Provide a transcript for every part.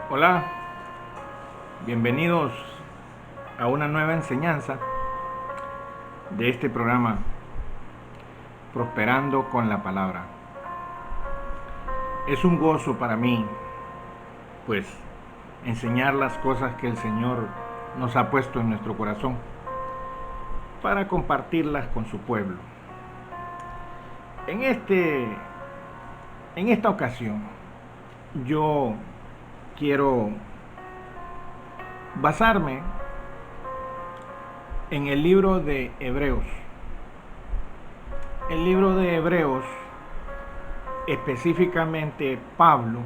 Hola, bienvenidos a una nueva enseñanza de este programa Prosperando con la Palabra. Es un gozo para mí, pues, enseñar las cosas que el Señor nos ha puesto en nuestro corazón para compartirlas con su pueblo. En esta ocasión, yo quiero basarme en el libro de Hebreos. El libro de Hebreos, específicamente Pablo,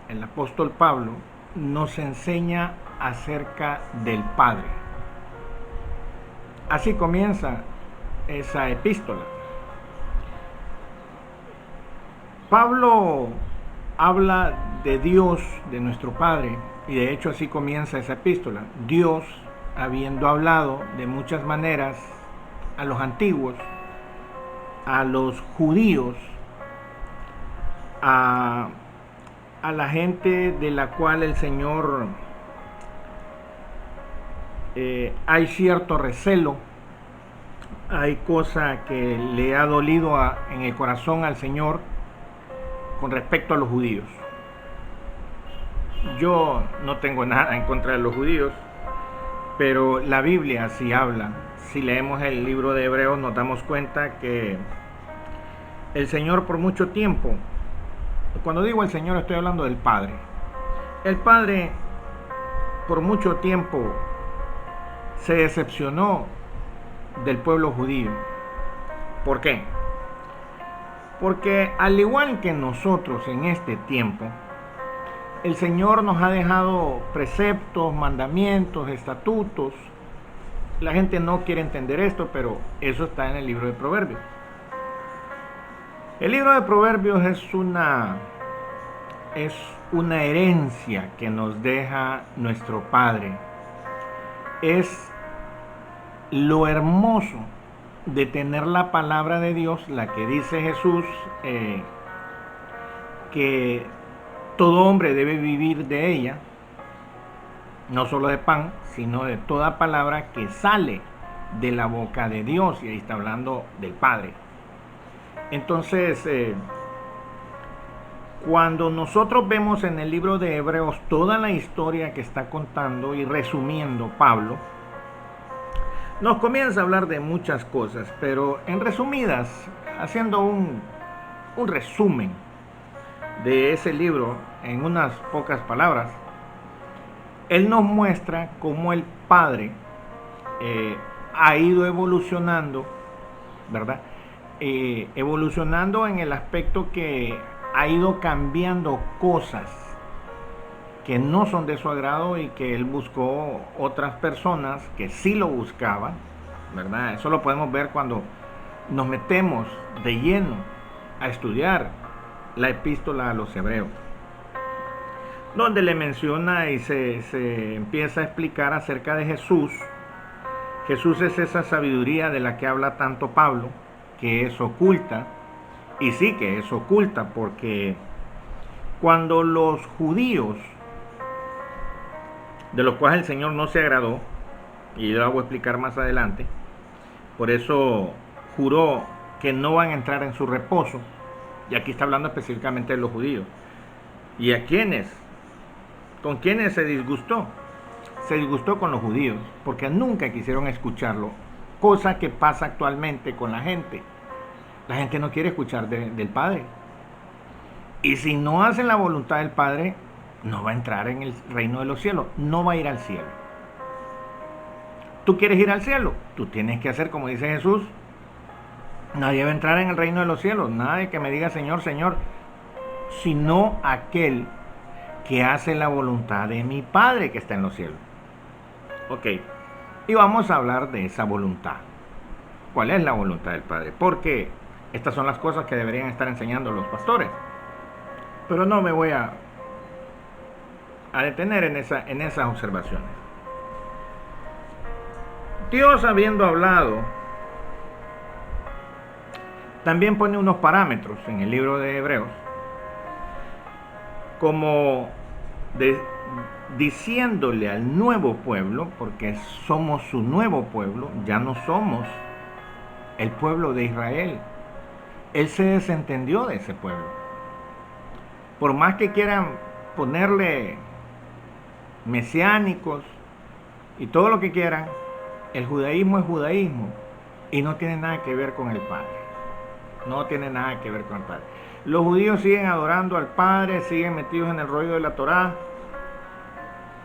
el apóstol Pablo, nos enseña acerca del Padre. Así comienza esa epístola. Pablo habla de Dios, de nuestro Padre, y de hecho así comienza esa epístola. Dios, habiendo hablado de muchas maneras a los antiguos, a los judíos, a la gente de la cual el Señor hay cierto recelo, hay cosa que le ha dolido en el corazón al Señor con respecto a los judíos. Yo no tengo nada en contra de los judíos, pero la Biblia sí habla. Si leemos el libro de Hebreos nos damos cuenta que el Señor por mucho tiempo, cuando digo el Señor estoy hablando del Padre. El Padre por mucho tiempo se decepcionó del pueblo judío. ¿Por qué? Porque al igual que nosotros en este tiempo, el Señor nos ha dejado preceptos, mandamientos, estatutos. La gente no quiere entender esto, pero eso está en el libro de Proverbios. El libro de Proverbios es una herencia que nos deja nuestro Padre. Es lo hermoso de tener la palabra de Dios, la que dice Jesús, que todo hombre debe vivir de ella, no solo de pan, sino de toda palabra que sale de la boca de Dios, y ahí está hablando del Padre. Entonces, cuando nosotros vemos en el libro de Hebreos toda la historia que está contando y resumiendo Pablo, nos comienza a hablar de muchas cosas, pero en resumidas, haciendo un resumen de ese libro en unas pocas palabras, él nos muestra cómo el Padre ha ido evolucionando, ¿verdad? Evolucionando en el aspecto que ha ido cambiando cosas que no son de su agrado y que él buscó otras personas que sí lo buscaban, ¿verdad? Eso lo podemos ver cuando nos metemos de lleno a estudiar la epístola a los Hebreos, donde le menciona y se empieza a explicar acerca de Jesús. Jesús es esa sabiduría de la que habla tanto Pablo, que es oculta, y sí que es oculta, porque cuando los judíos, de los cuales el Señor no se agradó, y yo lo voy a explicar más adelante, por eso juró que no van a entrar en su reposo, y aquí está hablando específicamente de los judíos. ¿Y a quiénes? ¿Con quiénes se disgustó? Se disgustó con los judíos, porque nunca quisieron escucharlo, cosa que pasa actualmente con la gente. La gente no quiere escuchar del Padre. Y si no hacen la voluntad del Padre, no va a entrar en el reino de los cielos, no va a ir al cielo. ¿Tú quieres ir al cielo? Tú tienes que hacer como dice Jesús. Nadie va a entrar en el reino de los cielos, nadie que me diga Señor, Señor, sino aquel que hace la voluntad de mi Padre que está en los cielos. Ok, y vamos a hablar de esa voluntad. ¿Cuál es la voluntad del Padre? Porque estas son las cosas que deberían estar enseñando los pastores. Pero no me voy a detener en esas observaciones. Dios, habiendo hablado, también pone unos parámetros en el libro de Hebreos, como de, diciéndole al nuevo pueblo, porque somos su nuevo pueblo, ya no somos el pueblo de Israel. Él se desentendió de ese pueblo. Por más que quieran ponerle mesiánicos y todo lo que quieran, el judaísmo es judaísmo y no tiene nada que ver con el Padre. No tiene nada que ver con el Padre. Los judíos siguen adorando al Padre, siguen metidos en el rollo de la Torá,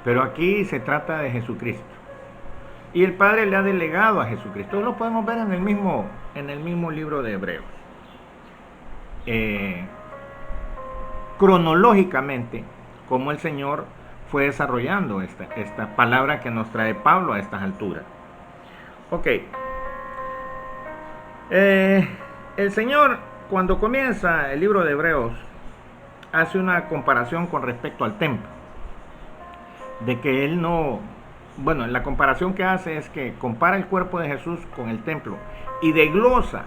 pero aquí se trata de Jesucristo. Y el Padre le ha delegado a Jesucristo. Lo podemos ver en el mismo libro de Hebreos. Cronológicamente, cómo el Señor fue desarrollando esta palabra que nos trae Pablo a estas alturas. Ok. El Señor, cuando comienza el libro de Hebreos, hace una comparación con respecto al templo. De que Él no... Bueno, la comparación que hace es que compara el cuerpo de Jesús con el templo y desglosa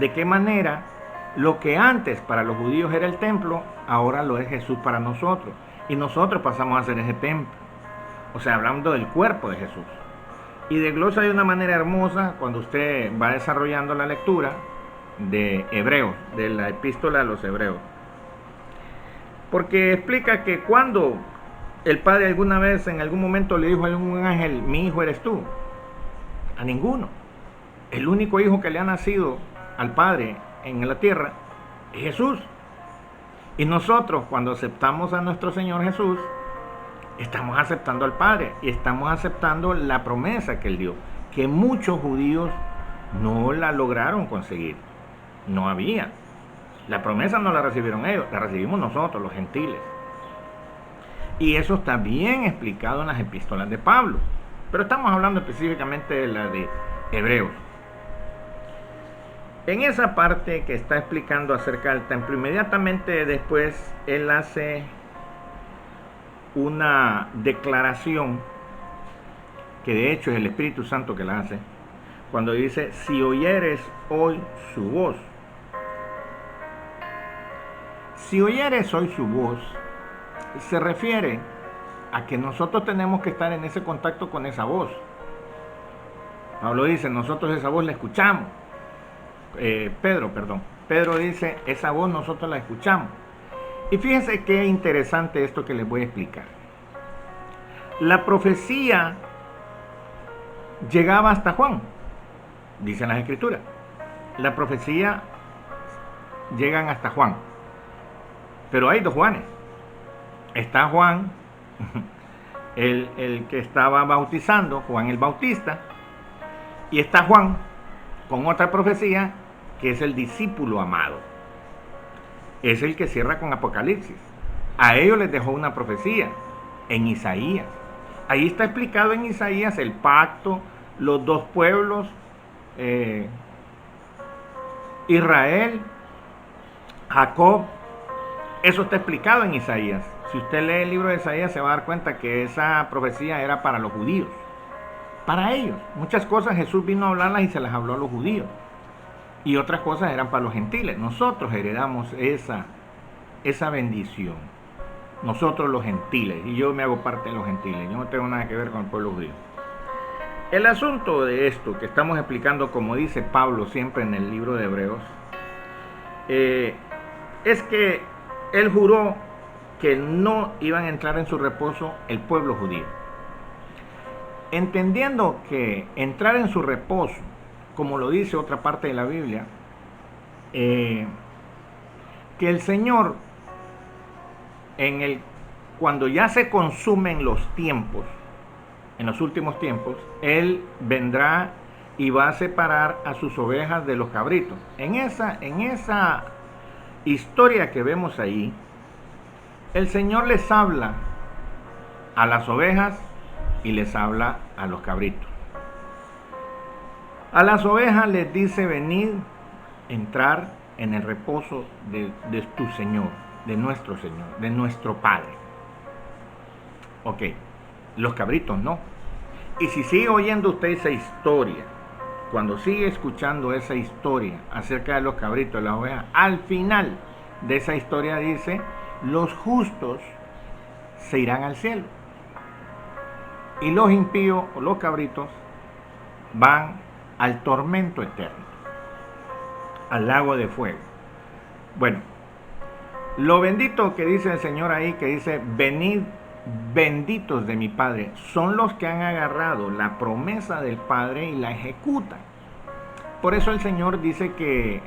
de qué manera lo que antes para los judíos era el templo, ahora lo es Jesús para nosotros. Y nosotros pasamos a ser ese templo. O sea, hablando del cuerpo de Jesús. Y desglosa de una manera hermosa cuando usted va desarrollando la lectura de Hebreos, de la epístola a los Hebreos. Porque explica que cuando el Padre alguna vez, en algún momento le dijo a un ángel, mi hijo eres tú. A ninguno. El único hijo que le ha nacido al Padre en la tierra es Jesús. Y nosotros, cuando aceptamos a nuestro Señor Jesús, estamos aceptando al Padre y estamos aceptando la promesa que Él dio, que muchos judíos no la lograron conseguir. No había. La promesa no la recibieron ellos, la recibimos nosotros, los gentiles. Y eso está bien explicado en las epístolas de Pablo. Pero estamos hablando específicamente de la de Hebreos. En esa parte que está explicando acerca del templo, inmediatamente después él hace una declaración, que de hecho es el Espíritu Santo que la hace, cuando dice, si oyeres hoy su voz. Si oyeres hoy su voz, se refiere a que nosotros tenemos que estar en ese contacto con esa voz. Pablo dice, nosotros esa voz la escuchamos. Pedro dice, esa voz nosotros la escuchamos. Y fíjense qué interesante esto que les voy a explicar. La profecía llegaba hasta Juan, dicen las escrituras. La profecía llegan hasta Juan. Pero hay dos Juanes. Está Juan, el que estaba bautizando, Juan el Bautista, y está Juan con otra profecía que es el discípulo amado. Es el que cierra con Apocalipsis. A ellos les dejó una profecía en Isaías. Ahí está explicado en Isaías el pacto, los dos pueblos, Israel, Jacob. Eso está explicado en Isaías. Si usted lee el libro de Isaías se va a dar cuenta que esa profecía era para los judíos. Para ellos. Muchas cosas Jesús vino a hablarlas y se las habló a los judíos. Y otras cosas eran para los gentiles. Nosotros heredamos esa bendición. Nosotros los gentiles. Y yo me hago parte de los gentiles. Yo no tengo nada que ver con el pueblo judío. El asunto de esto que estamos explicando, como dice Pablo siempre en el libro de Hebreos, es que él juró que no iban a entrar en su reposo el pueblo judío. Entendiendo que entrar en su reposo, como lo dice otra parte de la Biblia, que el Señor, cuando ya se consumen los tiempos, en los últimos tiempos, Él vendrá y va a separar a sus ovejas de los cabritos. En esa historia que vemos ahí, el Señor les habla a las ovejas y les habla a los cabritos. A las ovejas les dice venid, entrar en el reposo de tu Señor, de nuestro Señor, de nuestro Padre. Ok, los cabritos no. Y si sigue oyendo usted esa historia, cuando sigue escuchando esa historia acerca de los cabritos, las ovejas, al final de esa historia dice, los justos se irán al cielo. Y los impíos o los cabritos van al tormento eterno, al lago de fuego. Bueno, lo bendito que dice el Señor ahí, que dice, venid benditos de mi Padre, son los que han agarrado la promesa del Padre y la ejecutan. Por eso el Señor dice que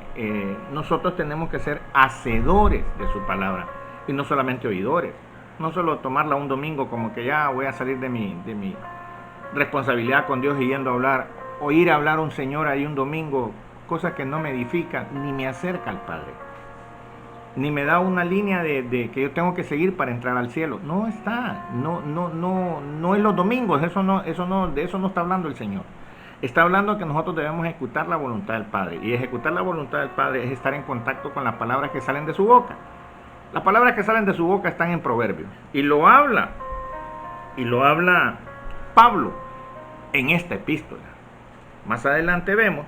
nosotros tenemos que ser hacedores de su palabra y no solamente oidores. No solo tomarla un domingo como que ya voy a salir de mi responsabilidad con Dios y yendo a hablar, o ir a hablar a un Señor ahí un domingo, cosa que no me edifica ni me acerca al Padre, ni me da una línea de que yo tengo que seguir para entrar al cielo. No está, no es los domingos, de eso no está hablando el Señor. Está hablando que nosotros debemos ejecutar la voluntad del Padre, y ejecutar la voluntad del Padre es estar en contacto con las palabras que salen de su boca. Las palabras que salen de su boca están en Proverbios, y lo habla Pablo en esta epístola. Más adelante vemos,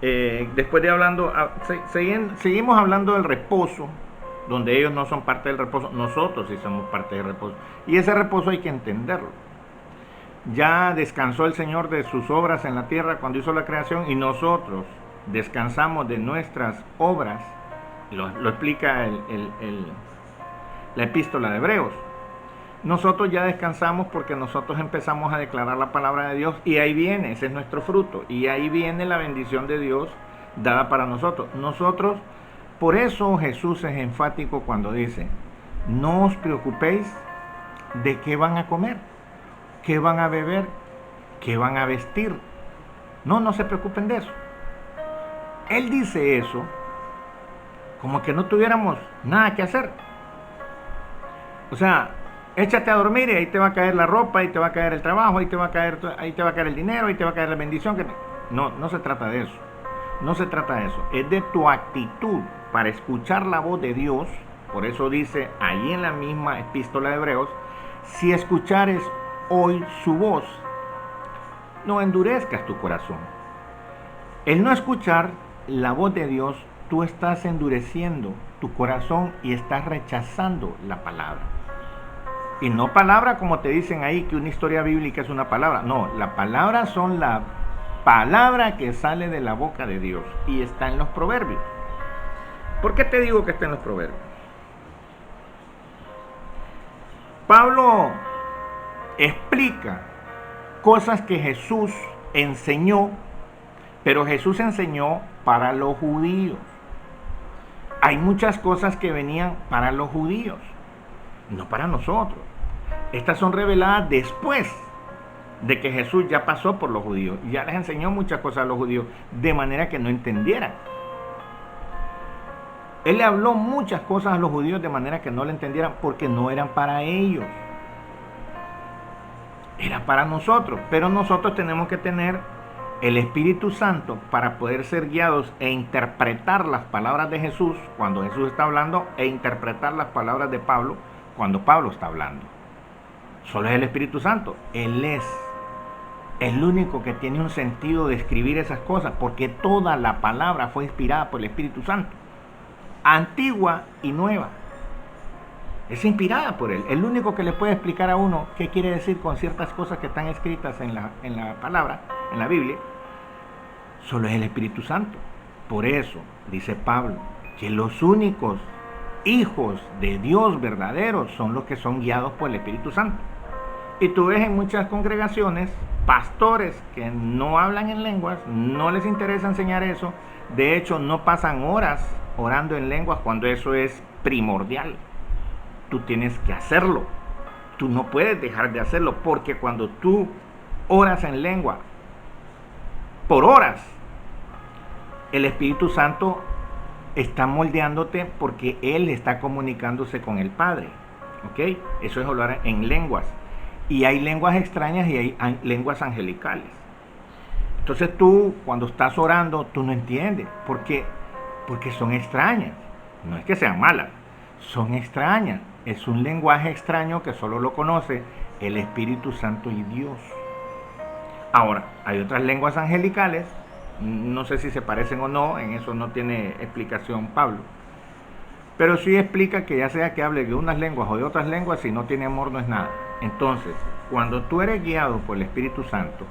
después de seguimos hablando del reposo, donde ellos no son parte del reposo, nosotros sí somos parte del reposo, y ese reposo hay que entenderlo. Ya descansó el Señor de sus obras en la tierra cuando hizo la creación, y nosotros descansamos de nuestras obras. Lo explica la epístola de Hebreos. Nosotros ya descansamos porque nosotros empezamos a declarar la palabra de Dios, y ahí viene, ese es nuestro fruto, y ahí viene la bendición de Dios dada para nosotros. Por eso Jesús es enfático cuando dice, no os preocupéis de qué van a comer, qué van a beber, qué van a vestir. No se preocupen de eso. Él dice eso como que no tuviéramos nada que hacer. O sea, échate a dormir y ahí te va a caer la ropa, ahí te va a caer el trabajo, ahí te va a caer el dinero, ahí te va a caer la bendición. No se trata de eso. No se trata de eso. Es de tu actitud para escuchar la voz de Dios. Por eso dice ahí en la misma epístola de Hebreos, si escuchares hoy su voz, no endurezcas tu corazón. El no escuchar la voz de Dios, tú estás endureciendo tu corazón y estás rechazando la palabra. Y no palabra como te dicen ahí que una historia bíblica es una palabra. No, la palabra son la palabra que sale de la boca de Dios, y está en los proverbios. ¿Por qué te digo que está en los proverbios? Pablo explica cosas que Jesús enseñó, pero Jesús enseñó para los judíos. Hay muchas cosas que venían para los judíos, no para nosotros. Estas son reveladas después de que Jesús ya pasó por los judíos, ya les enseñó muchas cosas a los judíos, de manera que no entendieran. Él le habló muchas cosas a los judíos de manera que no le entendieran, porque no eran para ellos, era para nosotros. Pero nosotros tenemos que tener el Espíritu Santo para poder ser guiados e interpretar las palabras de Jesús cuando Jesús está hablando, e interpretar las palabras de Pablo cuando Pablo está hablando. Solo es el Espíritu Santo. Él es el único que tiene un sentido de escribir esas cosas, porque toda la palabra fue inspirada por el Espíritu Santo, antigua y nueva. Es inspirada por él. El único que le puede explicar a uno qué quiere decir con ciertas cosas que están escritas en la palabra, en la Biblia, solo es el Espíritu Santo. Por eso dice Pablo que los únicos hijos de Dios verdaderos son los que son guiados por el Espíritu Santo. Y tú ves en muchas congregaciones pastores que no hablan en lenguas, no les interesa enseñar eso. De hecho, no pasan horas orando en lenguas cuando eso es primordial. Tú tienes que hacerlo. Tú no puedes dejar de hacerlo, porque cuando tú oras en lengua por horas, el Espíritu Santo está moldeándote, porque Él está comunicándose con el Padre. ¿Ok? Eso es hablar en lenguas. Y hay lenguas extrañas y hay lenguas angelicales. Entonces tú, cuando estás orando, tú no entiendes. Porque son extrañas. No es que sean malas, son extrañas. Es un lenguaje extraño que solo lo conoce el Espíritu Santo y Dios. Ahora, hay otras lenguas angelicales. No sé si se parecen o no, en eso no tiene explicación Pablo. Pero sí explica que ya sea que hable de unas lenguas o de otras lenguas, si no tiene amor no es nada. Entonces, cuando tú eres guiado por el Espíritu Santo,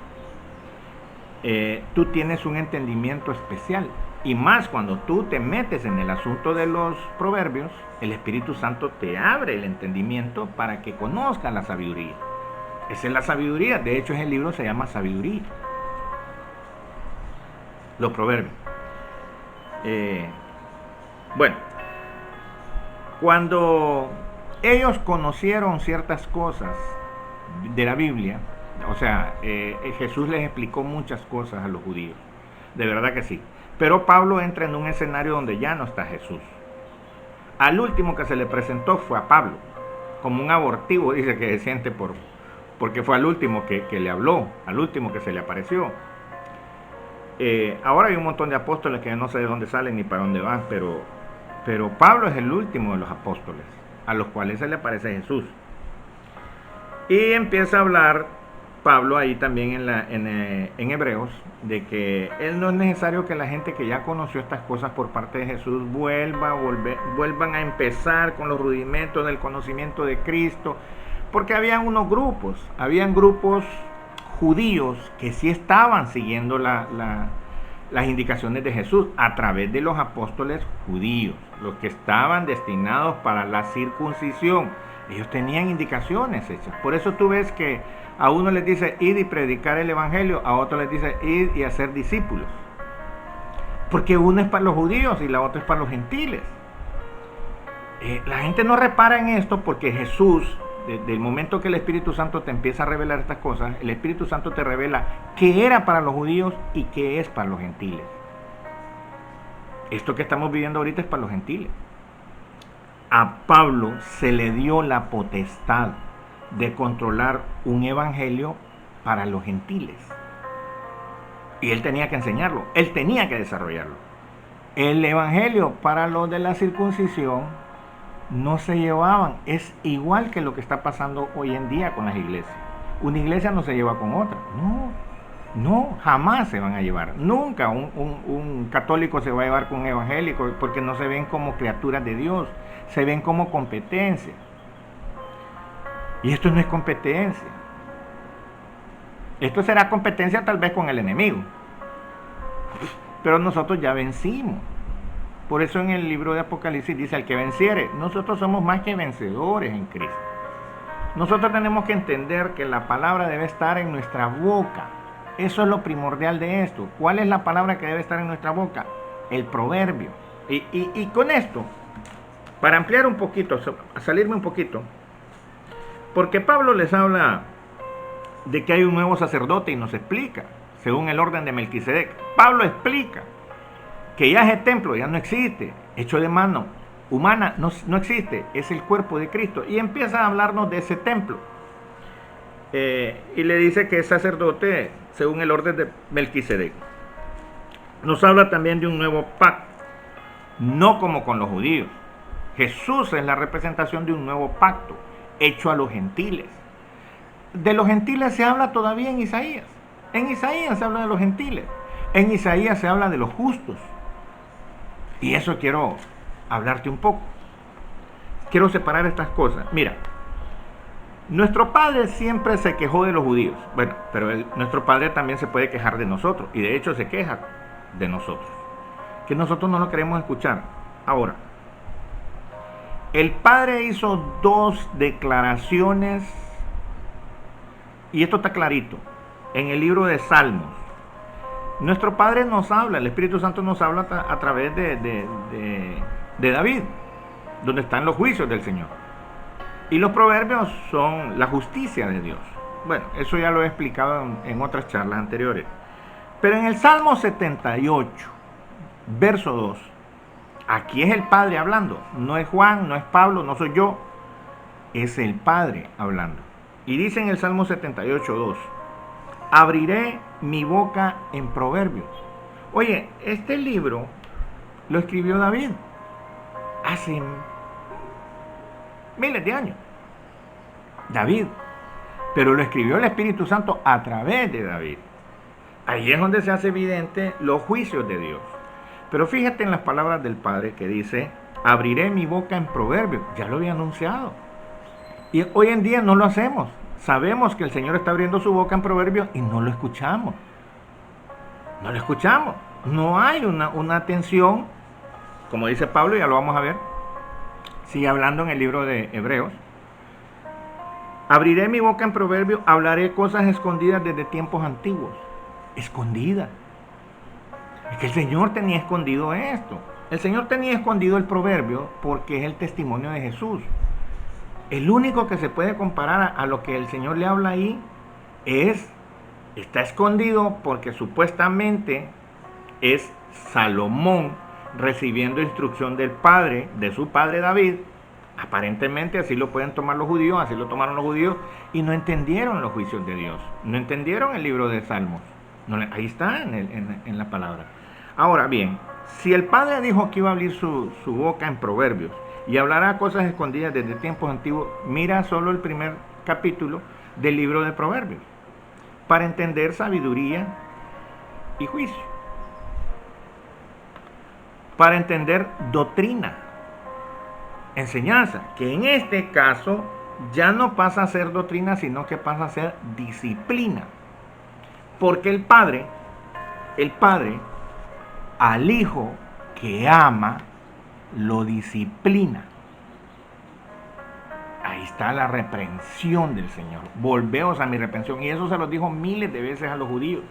tú tienes un entendimiento especial. Y más cuando tú te metes en el asunto de los proverbios, el Espíritu Santo te abre el entendimiento para que conozcas la sabiduría. Esa es la sabiduría. De hecho, el libro se llama Sabiduría. Los proverbios. Bueno, cuando ellos conocieron ciertas cosas de la Biblia, o sea, Jesús les explicó muchas cosas a los judíos, de verdad que sí. Pero Pablo entra en un escenario donde ya no está Jesús. Al último que se le presentó fue a Pablo, como un abortivo, dice que se siente porque fue al último que le habló, al último que se le apareció. Ahora hay un montón de apóstoles que no sé de dónde salen ni para dónde van, pero Pablo es el último de los apóstoles, a los cuales se le aparece Jesús. Y empieza a hablar Pablo ahí también en Hebreos, de que él no es necesario que la gente que ya conoció estas cosas por parte de Jesús vuelvan a empezar con los rudimentos del conocimiento de Cristo, porque habían grupos judíos que sí estaban siguiendo las indicaciones de Jesús a través de los apóstoles judíos, los que estaban destinados para la circuncisión. Ellos tenían indicaciones hechas. Por eso tú ves que a uno les dice id y predicar el evangelio, a otro les dice id y hacer discípulos. Porque uno es para los judíos y la otra es para los gentiles. La gente no repara en esto porque Jesús, desde el momento que el Espíritu Santo te empieza a revelar estas cosas, el Espíritu Santo te revela qué era para los judíos y qué es para los gentiles. Esto que estamos viviendo ahorita es para los gentiles. A Pablo se le dio la potestad de controlar un evangelio para los gentiles. Y él tenía que enseñarlo, él tenía que desarrollarlo. El evangelio para los de la circuncisión no se llevaban. Es igual que lo que está pasando hoy en día con las iglesias. Una iglesia no se lleva con otra. No, jamás se van a llevar. Nunca un católico se va a llevar con un evangélico porque no se ven como criaturas de Dios. Se ven como competencia. Y esto no es competencia. Esto será competencia tal vez con el enemigo. Pero nosotros ya vencimos. Por eso en el libro de Apocalipsis dice, al que venciere, nosotros somos más que vencedores en Cristo. Nosotros tenemos que entender que la palabra debe estar en nuestra boca. Eso es lo primordial de esto. ¿Cuál es la palabra que debe estar en nuestra boca? El proverbio. Y con esto, para ampliar un poquito, salirme un poquito, porque Pablo les habla de que hay un nuevo sacerdote y nos explica, según el orden de Melquisedec. Pablo explica que ya ese templo ya no existe, hecho de mano humana, no existe, es el cuerpo de Cristo. Y empieza a hablarnos de ese templo. Y le dice que es sacerdote según el orden de Melquisedec. Nos habla también de un nuevo pacto, no como con los judíos. Jesús es la representación de un nuevo pacto hecho a los gentiles. De los gentiles se habla todavía en Isaías. En Isaías se habla de los gentiles. En Isaías se habla de los justos. Y eso quiero hablarte un poco. Quiero separar estas cosas. Mira, nuestro padre siempre se quejó de los judíos. Bueno, pero nuestro padre también se puede quejar de nosotros. Y de hecho se queja de nosotros. Que nosotros no lo queremos escuchar. Ahora, el padre hizo dos declaraciones. Y esto está clarito. En el libro de Salmos. Nuestro Padre nos habla, el Espíritu Santo nos habla a través de David, donde están los juicios del Señor. Y los proverbios son la justicia de Dios. Bueno, eso ya lo he explicado en otras charlas anteriores. Pero en el Salmo 78, verso 2, aquí es el Padre hablando. No es Juan, no es Pablo, no soy yo. Es el Padre hablando. Y dice en el Salmo 78, 2, abriré mi boca en proverbios. Oye, este libro lo escribió David hace miles de años. David. Pero lo escribió el Espíritu Santo a través de David. Ahí es donde se hace evidente los juicios de Dios. Pero fíjate en las palabras del Padre que dice, abriré mi boca en proverbios. Ya lo había anunciado. Y hoy en día no lo hacemos. Sabemos que el Señor está abriendo su boca en proverbios y no lo escuchamos. No lo escuchamos. No hay una atención, como dice Pablo, ya lo vamos a ver. Sigue hablando en el libro de Hebreos. Abriré mi boca en proverbios, hablaré cosas escondidas desde tiempos antiguos. Escondidas. Es que el Señor tenía escondido esto. El Señor tenía escondido el proverbio porque es el testimonio de Jesús. El único que se puede comparar a lo que el Señor le habla ahí está escondido porque supuestamente es Salomón recibiendo instrucción del padre, de su padre David. Aparentemente así lo pueden tomar los judíos, así lo tomaron los judíos y no entendieron los juicios de Dios, no entendieron el libro de Salmos. No, ahí está en la palabra. Ahora bien, si el padre dijo que iba a abrir su boca en proverbios y hablará cosas escondidas desde tiempos antiguos, mira solo el primer capítulo del libro de Proverbios para entender sabiduría y juicio, para entender doctrina, enseñanza, que en este caso ya no pasa a ser doctrina, sino que pasa a ser disciplina, porque el padre al hijo que ama lo disciplina. Ahí está la reprensión del Señor. Volveos a mi reprensión. Y eso se lo dijo miles de veces a los judíos.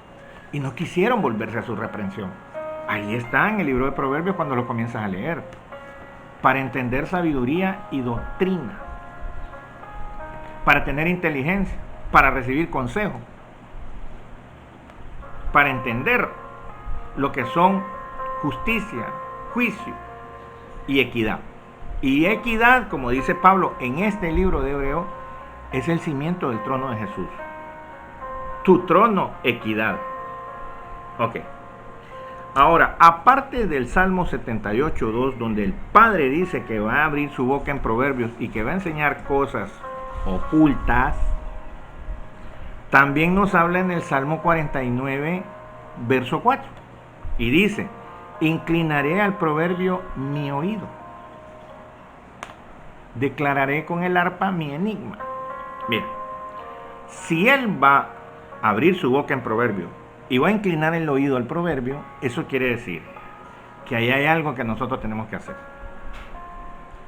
Y no quisieron volverse a su reprensión. Ahí está en el libro de Proverbios cuando lo comienzas a leer. Para entender sabiduría y doctrina. Para tener inteligencia. Para recibir consejo. Para entender lo que son justicia, juicio y equidad. Y equidad, como dice Pablo en este libro de Hebreos, es el cimiento del trono de Jesús. Tu trono, equidad. Ok. Ahora, aparte del Salmo 78:2, donde el Padre dice que va a abrir su boca en proverbios y que va a enseñar cosas ocultas, también nos habla en el Salmo 49, verso 4. Y dice, inclinaré al proverbio mi oído. Declararé con el arpa mi enigma. Bien, si él va a abrir su boca en proverbio y va a inclinar el oído al proverbio, eso quiere decir que ahí hay algo que nosotros tenemos que hacer.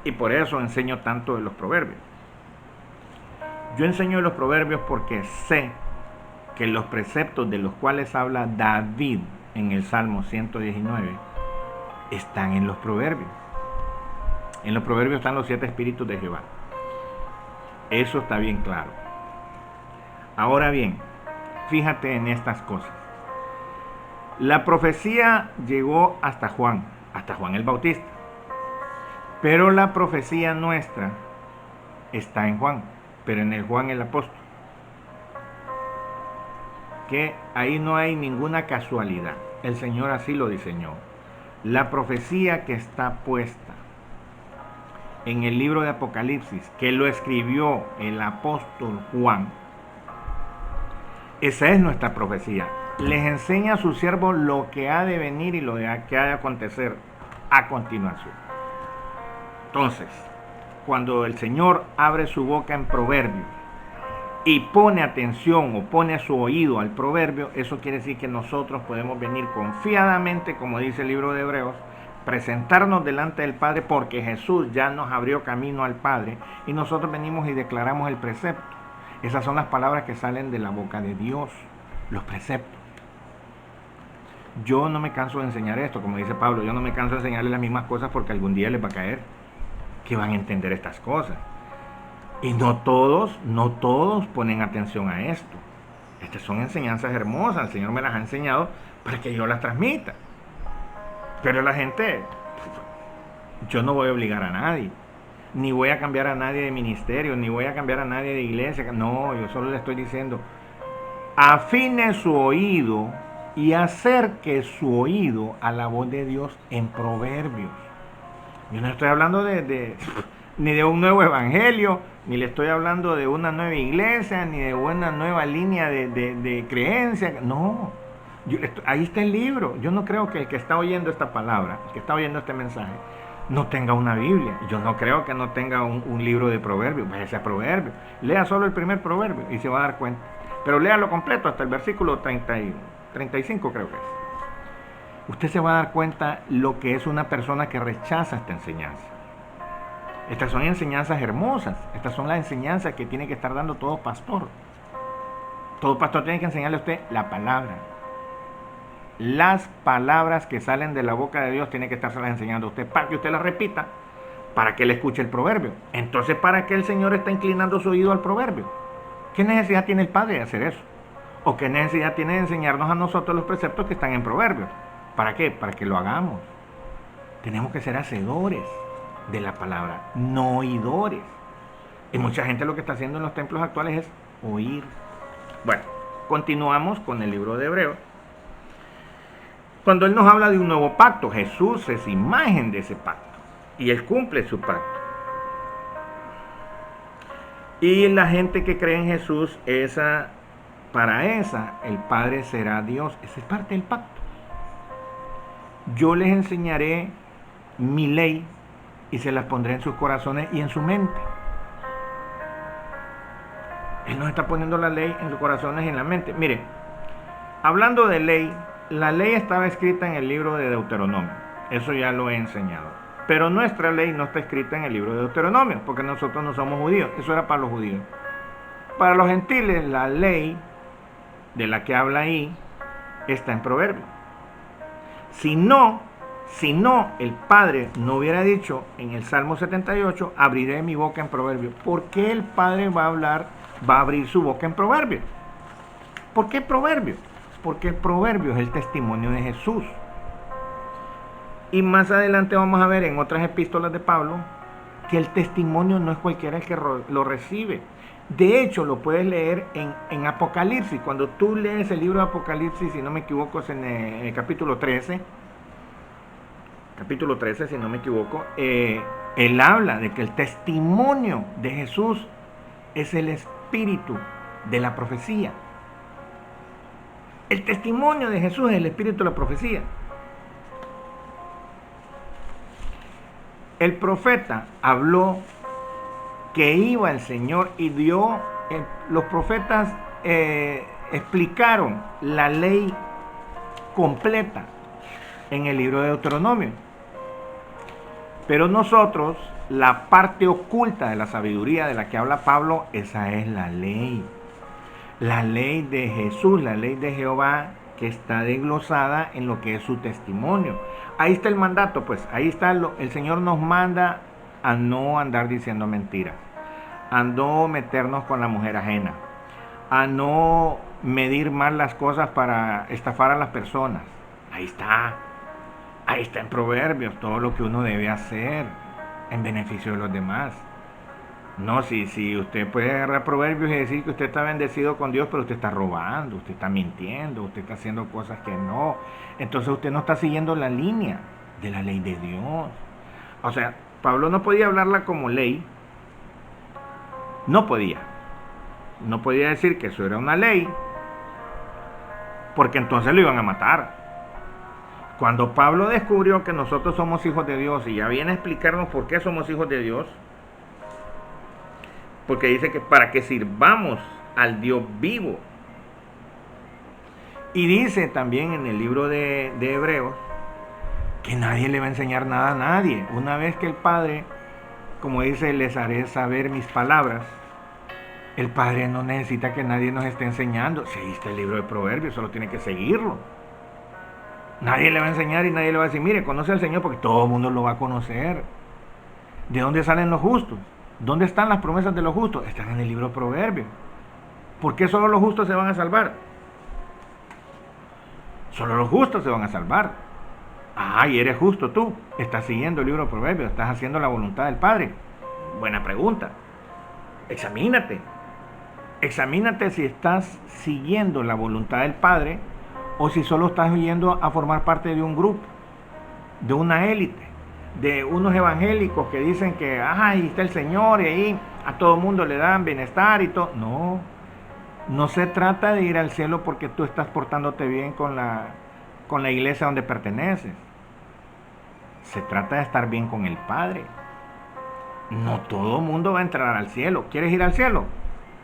Y por eso enseño tanto de los proverbios. Yo enseño de los proverbios porque sé que los preceptos de los cuales habla David en el Salmo 119 están en los proverbios. En los proverbios están los 7 espíritus de Jehová. Eso está bien claro. Ahora bien, fíjate en estas cosas. La profecía llegó hasta Juan el Bautista. Pero la profecía nuestra está en Juan, pero en el Juan el apóstol. Que ahí no hay ninguna casualidad. El Señor así lo diseñó. La profecía que está puesta en el libro de Apocalipsis, que lo escribió el apóstol Juan, esa es nuestra profecía. Les enseña a sus siervos lo que ha de venir y lo que ha de acontecer a continuación. Entonces, cuando el Señor abre su boca en proverbios y pone atención o pone su oído al proverbio, eso quiere decir que nosotros podemos venir confiadamente, como dice el libro de Hebreos, presentarnos delante del Padre porque Jesús ya nos abrió camino al Padre y nosotros venimos y declaramos el precepto. Esas son las palabras que salen de la boca de Dios, los preceptos. Yo no me canso de enseñar esto, como dice Pablo, yo no me canso de enseñarles las mismas cosas porque algún día les va a caer que van a entender estas cosas. Y no todos ponen atención a esto. Estas son enseñanzas hermosas, el Señor me las ha enseñado para que yo las transmita. Pero la gente, yo no voy a obligar a nadie, ni voy a cambiar a nadie de ministerio, ni voy a cambiar a nadie de iglesia. No, yo solo le estoy diciendo, afine su oído y acerque su oído a la voz de Dios en proverbios. Yo no estoy hablando ni de un nuevo evangelio, ni le estoy hablando de una nueva iglesia, ni de una nueva línea de creencia. No, ahí está el libro. Yo no creo que el que está oyendo esta palabra, el que está oyendo este mensaje, no tenga una Biblia. Yo no creo que no tenga un libro de proverbios. Váyase a proverbios. Lea solo el primer proverbio y se va a dar cuenta. Pero léalo completo hasta el versículo 35 creo que es. Usted se va a dar cuenta lo que es una persona que rechaza esta enseñanza. Estas son enseñanzas hermosas. Estas son las enseñanzas que tiene que estar dando todo pastor. Todo pastor tiene que enseñarle a usted la palabra. Las palabras que salen de la boca de Dios tiene que estarse enseñando a usted para que usted las repita, para que él escuche el proverbio. Entonces, ¿para qué el Señor está inclinando su oído al proverbio? ¿Qué necesidad tiene el Padre de hacer eso? ¿O qué necesidad tiene de enseñarnos a nosotros los preceptos que están en proverbios? ¿Para qué? Para que lo hagamos. Tenemos que ser hacedores de la palabra, no oidores. Y mucha gente lo que está haciendo en los templos actuales es oír. Bueno, continuamos con el libro de Hebreos. Cuando Él nos habla de un nuevo pacto, Jesús es imagen de ese pacto. Y Él cumple su pacto. Y la gente que cree en Jesús, para esa, el Padre será Dios. Esa es parte del pacto. Yo les enseñaré mi ley y se las pondré en sus corazones y en su mente. Él nos está poniendo la ley en sus corazones y en la mente. Mire, hablando de ley, la ley estaba escrita en el libro de Deuteronomio. Eso ya lo he enseñado. Pero nuestra ley no está escrita en el libro de Deuteronomio, porque nosotros no somos judíos. Eso era para los judíos. Para los gentiles, la ley de la que habla ahí está en Proverbios. Si no, el Padre no hubiera dicho en el Salmo 78, abriré mi boca en Proverbios. ¿Por qué el Padre va a abrir su boca en Proverbios? ¿Por qué Proverbios? Porque el proverbio es el testimonio de Jesús. Y más adelante vamos a ver en otras epístolas de Pablo que el testimonio no es cualquiera el que lo recibe. De hecho, lo puedes leer en Apocalipsis. Cuando tú lees el libro de Apocalipsis, si no me equivoco, es en el capítulo 13. Capítulo 13, si no me equivoco. Él habla de que el testimonio de Jesús es el espíritu de la profecía. El testimonio de Jesús es el espíritu de la profecía. El profeta habló que iba el Señor y los profetas explicaron la ley completa en el libro de Deuteronomio. Pero nosotros, la parte oculta de la sabiduría de la que habla Pablo, esa es la ley. La ley de Jesús, la ley de Jehová, que está desglosada en lo que es su testimonio. Ahí está el mandato, pues, ahí está, el Señor nos manda a no andar diciendo mentiras, a no meternos con la mujer ajena, a no medir mal las cosas para estafar a las personas. Ahí está en Proverbios todo lo que uno debe hacer en beneficio de los demás. No, si usted puede agarrar Proverbios y decir que usted está bendecido con Dios, pero usted está robando, usted está mintiendo, usted está haciendo cosas que no. Entonces usted no está siguiendo la línea de la ley de Dios. O sea, Pablo no podía hablarla como ley. No podía decir que eso era una ley, porque entonces lo iban a matar. Cuando Pablo descubrió que nosotros somos hijos de Dios y ya viene a explicarnos por qué somos hijos de Dios, porque dice que para que sirvamos al Dios vivo. Y dice también en el libro de Hebreos que nadie le va a enseñar nada a nadie. Una vez que el Padre, como dice, les haré saber mis palabras, el Padre no necesita que nadie nos esté enseñando. Si ahí está el libro de Proverbios, solo tiene que seguirlo. Nadie le va a enseñar y nadie le va a decir, mire, conoce al Señor, porque todo el mundo lo va a conocer. ¿De dónde salen los justos? ¿Dónde están las promesas de los justos? Están en el libro de Proverbios. ¿Por qué solo los justos se van a salvar? Solo los justos se van a salvar. Ah, y eres justo tú. Estás siguiendo el libro de Proverbios. Estás haciendo la voluntad del Padre. Buena pregunta. Examínate. Examínate si estás siguiendo la voluntad del Padre o si solo estás yendo a formar parte de un grupo, de una élite, de unos evangélicos que dicen que ahí está el Señor y ahí a todo mundo le dan bienestar y todo. No se trata de ir al cielo porque tú estás portándote bien con la iglesia donde perteneces. Se trata de estar bien con el Padre. No todo el mundo va a entrar al cielo. ¿Quieres ir al cielo?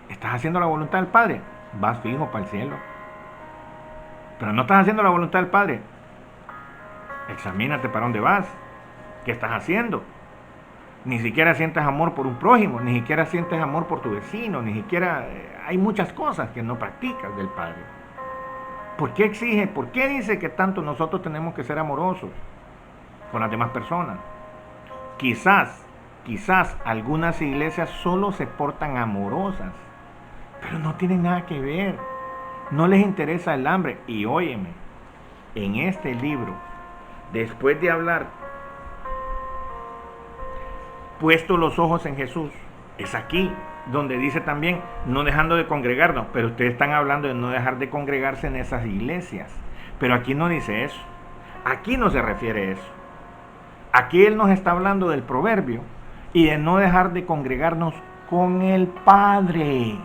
¿Estás haciendo la voluntad del Padre? Vas fijo para el cielo. Pero no estás haciendo la voluntad del Padre. Examínate para dónde vas. ¿Qué estás haciendo? Ni siquiera sientes amor por un prójimo, ni siquiera sientes amor por tu vecino, ni siquiera hay muchas cosas que no practicas del Padre. ¿Por qué exige? ¿Por qué dice que tanto nosotros tenemos que ser amorosos con las demás personas? Quizás algunas iglesias solo se portan amorosas, pero no tienen nada que ver. No les interesa el hambre. Y óyeme, en este libro, después de hablar, puesto los ojos en Jesús, es aquí donde dice también, no dejando de congregarnos, pero ustedes están hablando de no dejar de congregarse en esas iglesias. Pero aquí no dice eso. Aquí no se refiere a eso. Aquí Él nos está hablando del proverbio y de no dejar de congregarnos con el Padre.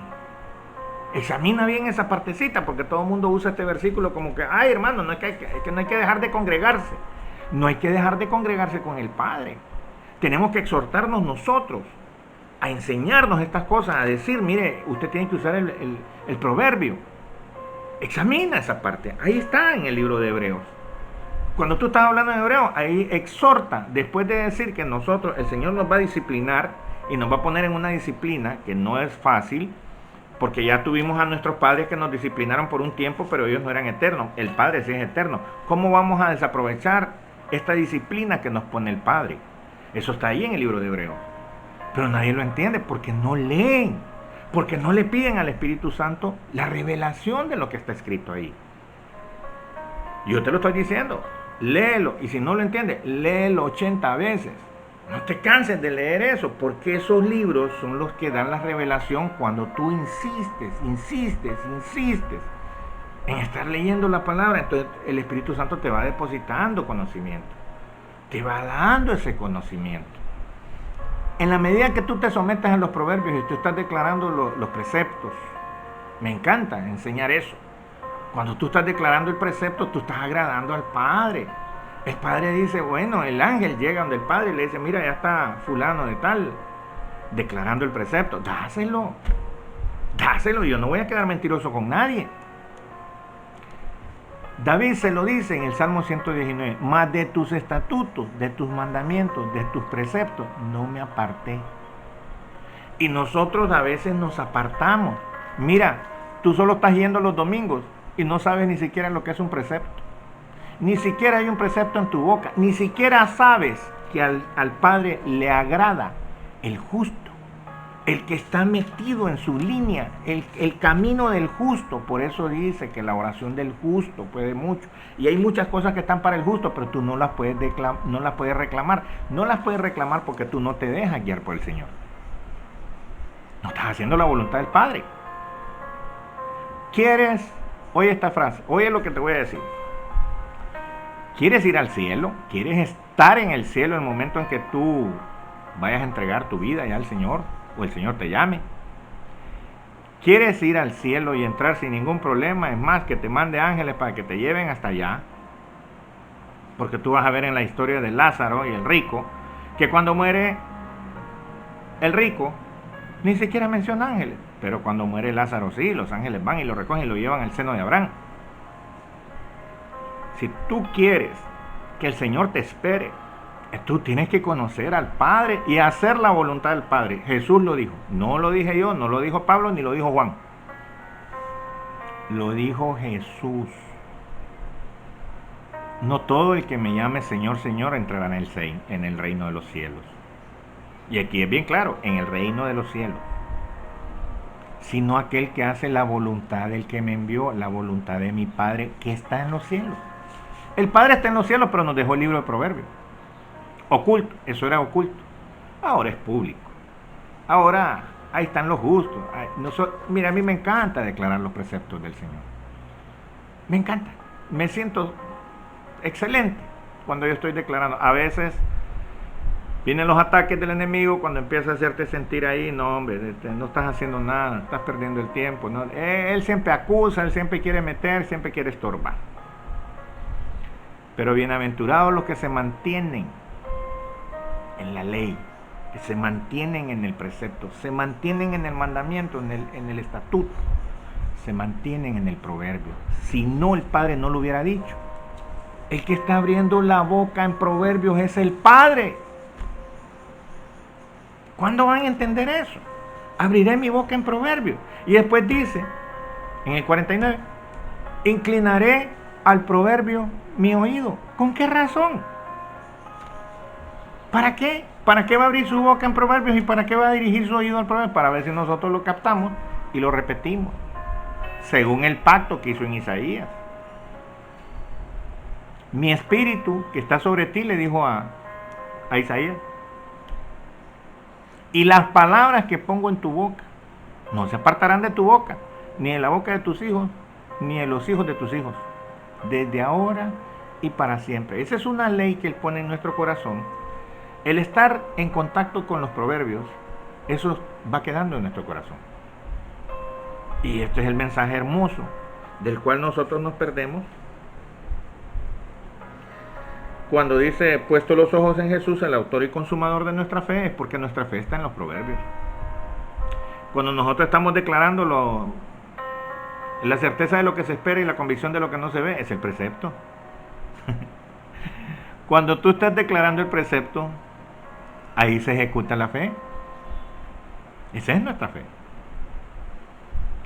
Examina bien esa partecita, porque todo el mundo usa este versículo como que, ay hermano, no hay que dejar de congregarse. No hay que dejar de congregarse con el Padre. Tenemos que exhortarnos nosotros a enseñarnos estas cosas, a decir, mire, usted tiene que usar el proverbio. Examina esa parte. Ahí está en el libro de Hebreos. Cuando tú estás hablando de Hebreos, ahí exhorta, después de decir que nosotros, el Señor nos va a disciplinar y nos va a poner en una disciplina que no es fácil, porque ya tuvimos a nuestros padres que nos disciplinaron por un tiempo, pero ellos no eran eternos. El Padre sí es eterno. ¿Cómo vamos a desaprovechar esta disciplina que nos pone el Padre? Eso está ahí en el libro de Hebreos. Pero nadie lo entiende porque no leen, porque no le piden al Espíritu Santo la revelación de lo que está escrito ahí. Yo te lo estoy diciendo, léelo, y si no lo entiendes, léelo 80 veces. No te canses de leer eso, porque esos libros son los que dan la revelación cuando tú insistes en estar leyendo la palabra. Entonces el Espíritu Santo te va depositando conocimiento, te va dando ese conocimiento. En la medida que tú te sometes a los proverbios y tú estás declarando los preceptos, me encanta enseñar eso. Cuando tú estás declarando el precepto, tú estás agradando al Padre. El Padre dice, bueno, el ángel llega donde el Padre y le dice, mira, ya está fulano de tal, declarando el precepto. Dáselo, yo no voy a quedar mentiroso con nadie. David se lo dice en el Salmo 119, mas de tus estatutos, de tus mandamientos, de tus preceptos, no me aparté. Y nosotros a veces nos apartamos. Mira, tú solo estás yendo los domingos y no sabes ni siquiera lo que es un precepto. Ni siquiera hay un precepto en tu boca. Ni siquiera sabes que al Padre le agrada el justo, el que está metido en su línea, el camino del justo. Por eso dice que la oración del justo puede mucho. Y hay muchas cosas que están para el justo, pero tú no las puedes reclamar. No las puedes reclamar porque tú no te dejas guiar por el Señor. No estás haciendo la voluntad del Padre. ¿Quieres? Oye esta frase, oye lo que te voy a decir. ¿Quieres ir al cielo? ¿Quieres estar en el cielo en el momento en que tú vayas a entregar tu vida ya al Señor? O el Señor te llame. ¿Quieres ir al cielo y entrar sin ningún problema? Es más, que te mande ángeles para que te lleven hasta allá. Porque tú vas a ver en la historia de Lázaro y el rico, que cuando muere el rico, ni siquiera menciona ángeles. Pero cuando muere Lázaro sí, los ángeles van y lo recogen y lo llevan al seno de Abraham. Si tú quieres que el Señor te espere, tú tienes que conocer al Padre y hacer la voluntad del Padre. Jesús lo dijo. No lo dije yo, no lo dijo Pablo, ni lo dijo Juan. Lo dijo Jesús. No todo el que me llame Señor, Señor entrará en el reino de los cielos. Y aquí es bien claro, en el reino de los cielos. Sino aquel que hace la voluntad del que me envió, la voluntad de mi Padre que está en los cielos. El Padre está en los cielos, pero nos dejó el libro de Proverbios. Oculto, eso era oculto. Ahora es público. Ahora ahí están los justos. Mira, a mí me encanta declarar los preceptos del Señor. Me encanta. Me siento excelente cuando yo estoy declarando. A veces vienen los ataques del enemigo cuando empieza a hacerte sentir ahí, no hombre, no estás haciendo nada, estás perdiendo el tiempo. ¿No? Él siempre acusa, él siempre quiere meter, siempre quiere estorbar. Pero bienaventurados los que se mantienen en la ley, que se mantienen en el precepto, se mantienen en el mandamiento, en el estatuto, se mantienen en el proverbio. Si no, el Padre no lo hubiera dicho. El que está abriendo la boca en proverbios es el Padre. ¿Cuándo van a entender eso? Abriré mi boca en proverbios. Y después dice, en el 49, inclinaré al proverbio mi oído. ¿Con qué razón? ¿Para qué? ¿Para qué va a abrir su boca en proverbios y para qué va a dirigir su oído al proverbio? Para ver si nosotros lo captamos y lo repetimos, según el pacto que hizo en Isaías. Mi espíritu que está sobre ti, le dijo a Isaías, y las palabras que pongo en tu boca no se apartarán de tu boca, ni de la boca de tus hijos, ni de los hijos de tus hijos, desde ahora y para siempre. Esa es una ley que Él pone en nuestro corazón. El estar en contacto con los proverbios, eso va quedando en nuestro corazón. Y este es el mensaje hermoso del cual nosotros nos perdemos. Cuando dice, puesto los ojos en Jesús, el autor y consumador de nuestra fe, es porque nuestra fe está en los proverbios. Cuando nosotros estamos declarando la certeza de lo que se espera y la convicción de lo que no se ve, es el precepto. Cuando tú estás declarando el precepto, ahí se ejecuta la fe. Esa es nuestra fe.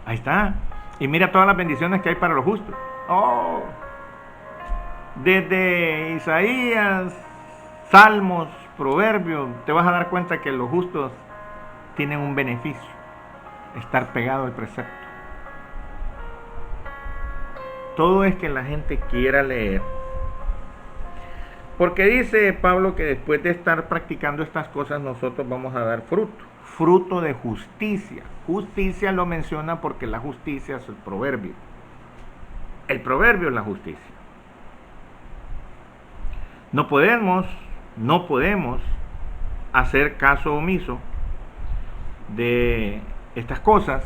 Ahí está. Y mira todas las bendiciones que hay para los justos. Oh, desde Isaías, Salmos, Proverbios, te vas a dar cuenta que los justos tienen un beneficio: estar pegado al precepto. Todo es que la gente quiera leer. Porque dice Pablo que después de estar practicando estas cosas nosotros vamos a dar fruto. Fruto de justicia. Justicia lo menciona porque la justicia es el proverbio. El proverbio es la justicia. No podemos hacer caso omiso de estas cosas,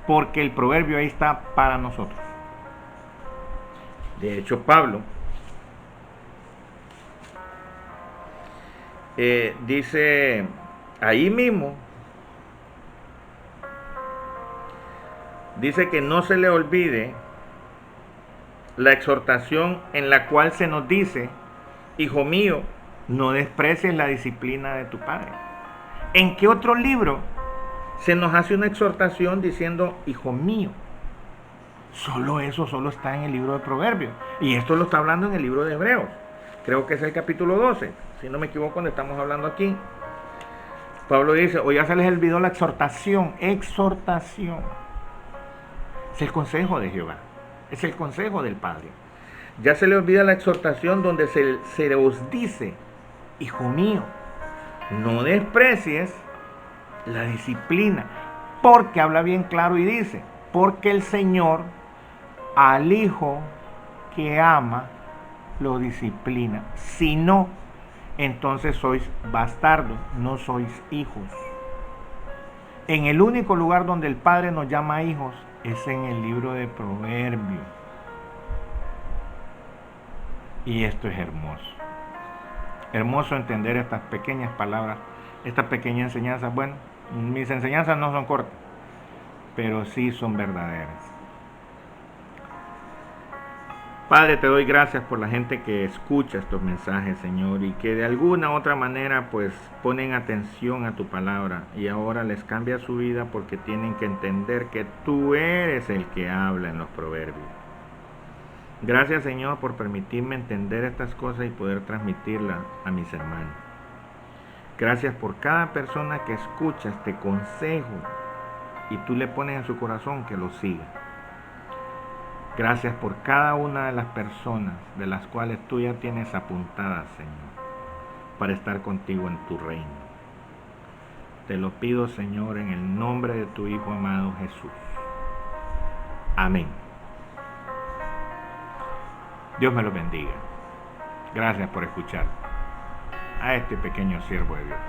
porque el proverbio ahí está para nosotros. De hecho, Pablo dice ahí mismo, dice que no se le olvide la exhortación en la cual se nos dice: hijo mío, no desprecies la disciplina de tu padre. ¿En qué otro libro se nos hace una exhortación diciendo hijo mío? Solo eso, solo está en el libro de Proverbios. Y esto lo está hablando en el libro de Hebreos. Creo que es el capítulo 12, si no me equivoco, donde estamos hablando aquí. Pablo dice, o ya se les olvidó la exhortación. Exhortación. Es el consejo de Jehová. Es el consejo del Padre. Ya se le olvida la exhortación donde se os dice, hijo mío, no desprecies la disciplina. Porque habla bien claro y dice, porque el Señor al hijo que ama lo disciplina. Si no, entonces sois bastardos, no sois hijos. En el único lugar donde el Padre nos llama hijos es en el libro de Proverbios. Y esto es hermoso. Hermoso entender estas pequeñas palabras, estas pequeñas enseñanzas. Bueno, mis enseñanzas no son cortas, pero sí son verdaderas. Padre, te doy gracias por la gente que escucha estos mensajes, Señor, y que de alguna u otra manera pues ponen atención a tu palabra y ahora les cambia su vida porque tienen que entender que tú eres el que habla en los proverbios. Gracias, Señor, por permitirme entender estas cosas y poder transmitirlas a mis hermanos. Gracias por cada persona que escucha este consejo y tú le pones en su corazón que lo siga. Gracias por cada una de las personas de las cuales tú ya tienes apuntadas, Señor, para estar contigo en tu reino. Te lo pido, Señor, en el nombre de tu Hijo amado Jesús. Amén. Dios me lo bendiga. Gracias por escuchar a este pequeño siervo de Dios.